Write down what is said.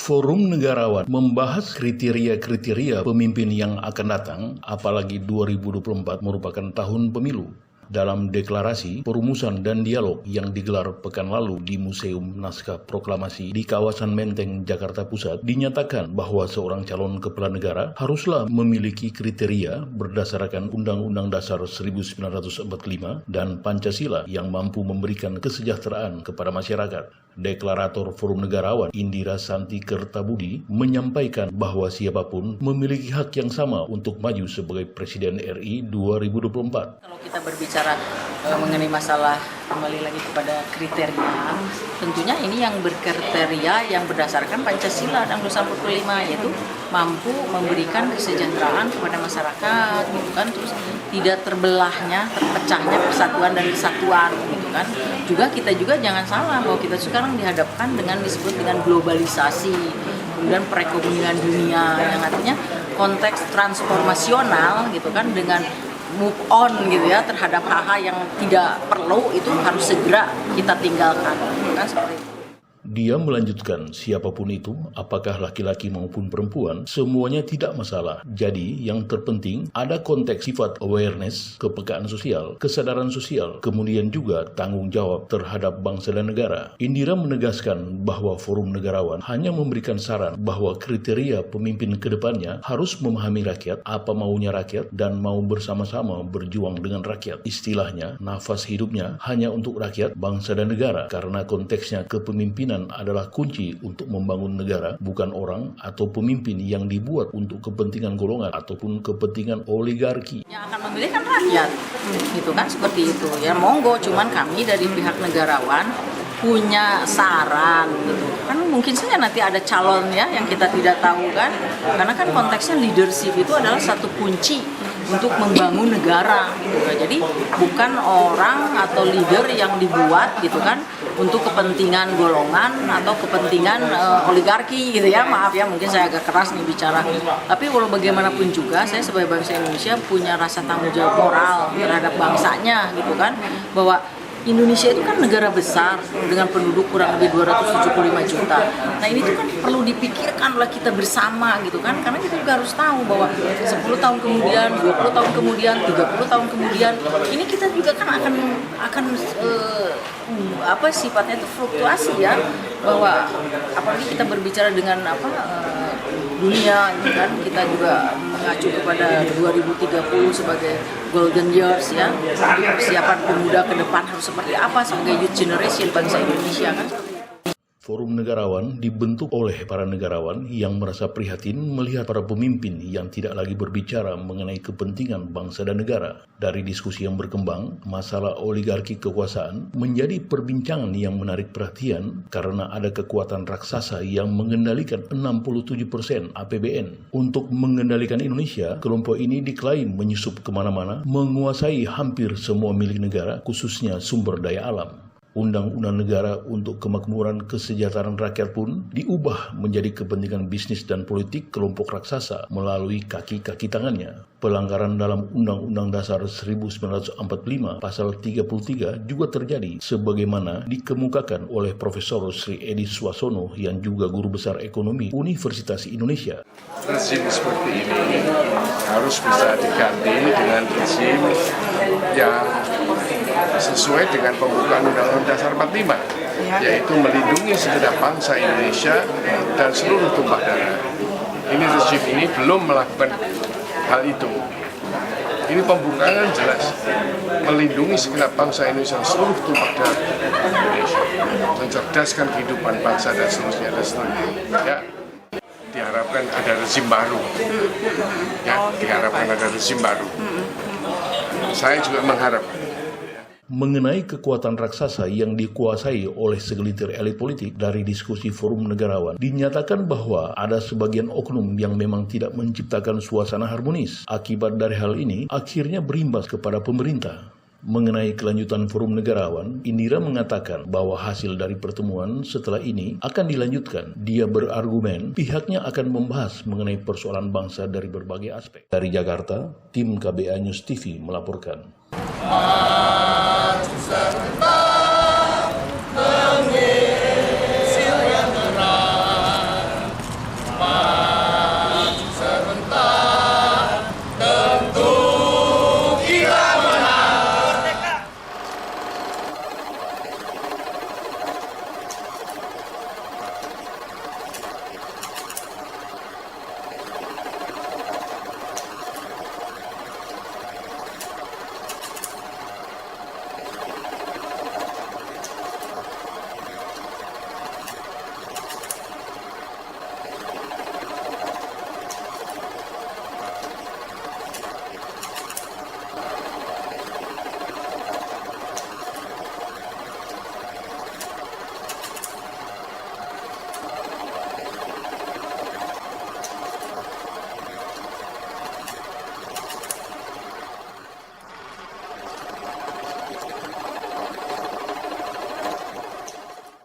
Forum Negarawan membahas kriteria-kriteria pemimpin yang akan datang, apalagi 2024 merupakan tahun pemilu. Dalam deklarasi, perumusan dan dialog yang digelar pekan lalu di Museum Naskah Proklamasi di kawasan Menteng, Jakarta Pusat, dinyatakan bahwa seorang calon kepala negara haruslah memiliki kriteria berdasarkan Undang-Undang Dasar 1945 dan Pancasila yang mampu memberikan kesejahteraan kepada masyarakat. Deklarator Forum Negarawan Indira Santi Kertabudi menyampaikan bahwa siapapun memiliki hak yang sama untuk maju sebagai Presiden RI 2024. Kalau kita berbicara mengenai masalah kembali lagi kepada kriteria, tentunya ini yang berkriteria yang berdasarkan Pancasila dan 1945, yaitu mampu memberikan kesejahteraan kepada masyarakat, gitu kan, terus tidak terpecahnya persatuan dan kesatuan, gitu kan. Kita juga jangan salah bahwa kita sekarang dihadapkan dengan disebut dengan globalisasi, kemudian perekonomian dunia yang artinya konteks transformasional, gitu kan, dengan move on gitu ya terhadap hal-hal yang tidak perlu itu harus segera kita tinggalkan, kan seperti itu. Dia melanjutkan, siapapun itu, apakah laki-laki maupun perempuan, semuanya tidak masalah. Jadi, yang terpenting ada konteks sifat awareness, kepekaan sosial, kesadaran sosial, kemudian juga tanggung jawab terhadap bangsa dan negara. Indira menegaskan bahwa Forum Negarawan hanya memberikan saran bahwa kriteria pemimpin ke depannya harus memahami rakyat, apa maunya rakyat, dan mau bersama-sama berjuang dengan rakyat. Istilahnya, nafas hidupnya hanya untuk rakyat, bangsa dan negara, karena konteksnya kepemimpinan adalah kunci untuk membangun negara, bukan orang atau pemimpin yang dibuat untuk kepentingan golongan ataupun kepentingan oligarki. Yang akan memilih kan rakyat, gitu kan, seperti itu ya. Monggo, cuman kami dari pihak negarawan punya saran, gitu kan, mungkin saja nanti ada calon ya yang kita tidak tahu kan, karena kan konteksnya leadership itu adalah satu kunci untuk membangun negara, gitu kan. Jadi bukan orang atau leader yang dibuat, gitu kan, untuk kepentingan golongan atau kepentingan oligarki, gitu ya. Maaf ya, mungkin saya agak keras nih bicara. Tapi walau bagaimanapun juga, saya sebagai bangsa Indonesia punya rasa tanggung jawab moral terhadap bangsanya, gitu kan, bahwa Indonesia itu kan negara besar dengan penduduk kurang lebih 275 juta. Nah ini tuh kan perlu dipikirkan oleh kita bersama, gitu kan, karena kita juga harus tahu bahwa 10 tahun kemudian, 20 tahun kemudian, 30 tahun kemudian, ini kita juga kan akan sifatnya itu fluktuasi ya, bahwa apalagi kita berbicara dengan dunia, kan, kita juga mengacu kepada 2030 sebagai golden years ya. Persiapan pemuda ke depan harus seperti apa sebagai youth generation bangsa Indonesia, kan. Forum Negarawan dibentuk oleh para negarawan yang merasa prihatin melihat para pemimpin yang tidak lagi berbicara mengenai kepentingan bangsa dan negara. Dari diskusi yang berkembang, masalah oligarki kekuasaan menjadi perbincangan yang menarik perhatian karena ada kekuatan raksasa yang mengendalikan 67% APBN. Untuk mengendalikan Indonesia, kelompok ini diklaim menyusup kemana-mana, menguasai hampir semua milik negara, khususnya sumber daya alam. Undang-undang negara untuk kemakmuran kesejahteraan rakyat pun diubah menjadi kepentingan bisnis dan politik kelompok raksasa melalui kaki-kaki tangannya. Pelanggaran dalam Undang-Undang Dasar 1945 pasal 33 juga terjadi sebagaimana dikemukakan oleh Profesor Sri Edi Suasono yang juga guru besar ekonomi Universitas Indonesia. Rezim seperti ini harus bisa diganti dengan rezim yang sesuai dengan pembukaan Undang-Undang Dasar 45, yaitu melindungi segenap bangsa Indonesia dan seluruh tumpah darah. Ini rezim ini belum melakukan hal itu. Ini pembukaan jelas melindungi segenap bangsa Indonesia dan seluruh tumpah darah Indonesia, mencerdaskan kehidupan bangsa dan seterusnya dan seterusnya. Ya, diharapkan ada rezim baru. Ya, diharapkan ada rezim baru. Saya juga mengharap. Mengenai kekuatan raksasa yang dikuasai oleh segelintir elit politik, dari diskusi Forum Negarawan dinyatakan bahwa ada sebagian oknum yang memang tidak menciptakan suasana harmonis. Akibat dari hal ini akhirnya berimbas kepada pemerintah. Mengenai kelanjutan Forum Negarawan, Indira mengatakan bahwa hasil dari pertemuan setelah ini akan dilanjutkan. Dia berargumen pihaknya akan membahas mengenai persoalan bangsa dari berbagai aspek. Dari Jakarta, tim KBA News TV melaporkan.